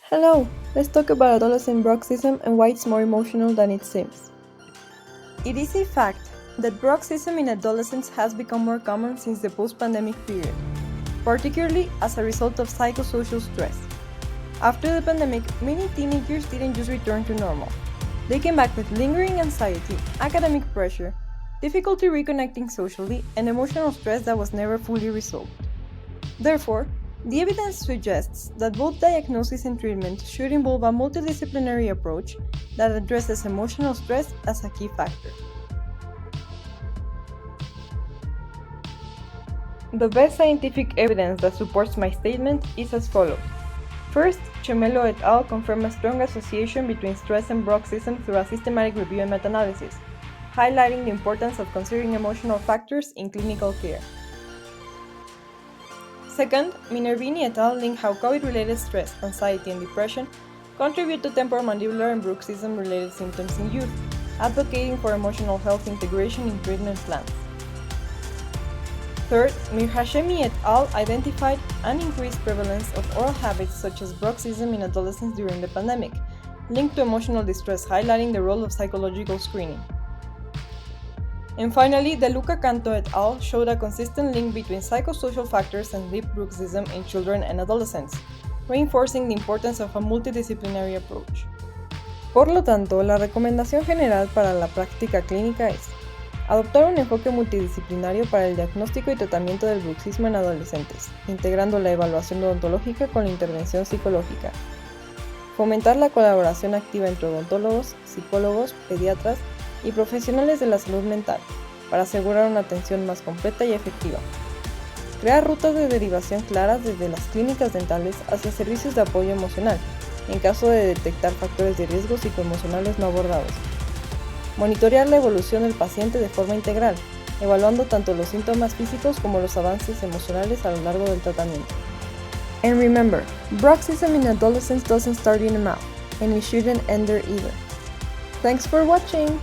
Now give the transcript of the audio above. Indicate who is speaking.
Speaker 1: Hello, let's talk about adolescent bruxism and why it's more emotional than it seems. It is a fact that bruxism in adolescents has become more common since the post-pandemic period, particularly as a result of psychosocial stress. After the pandemic, many teenagers didn't just return to normal. They came back with lingering anxiety, academic pressure, difficulty reconnecting socially, and emotional stress that was never fully resolved. Therefore, the evidence suggests that both diagnosis and treatment should involve a multidisciplinary approach that addresses emotional stress as a key factor. The best scientific evidence that supports my statement is as follows. First, Chemelo et al. Confirm a strong association between stress and bruxism through a systematic review and meta-analysis, highlighting the importance of considering emotional factors in clinical care. Second, Minervini et al. Link how COVID-related stress, anxiety, and depression contribute to temporomandibular and bruxism-related symptoms in youth, advocating for emotional health integration in treatment plans. Third, Mir Hashemi et al. Identified an increased prevalence of oral habits such as bruxism in adolescents during the pandemic, linked to emotional distress, highlighting the role of psychological screening. And finally, De Luca Canto et al. Showed a consistent link between psychosocial factors and deep bruxism in children and adolescents, reinforcing the importance of a multidisciplinary approach. Por lo tanto, la recomendación general para la práctica clínica es adoptar un enfoque multidisciplinario para el diagnóstico y tratamiento del bruxismo en adolescentes, integrando la evaluación odontológica con la intervención psicológica. Fomentar la colaboración activa entre odontólogos, psicólogos, pediatras y profesionales de la salud mental para asegurar una atención más completa y efectiva. Crear rutas de derivación claras desde las clínicas dentales hacia servicios de apoyo emocional, en caso de detectar factores de riesgo psicoemocionales no abordados. Monitorear la evolución del paciente de forma integral, evaluando tanto los síntomas físicos como los avances emocionales a lo largo del tratamiento. And remember, bruxism in adolescents doesn't start in the mouth, and it shouldn't end there either. Thanks for watching!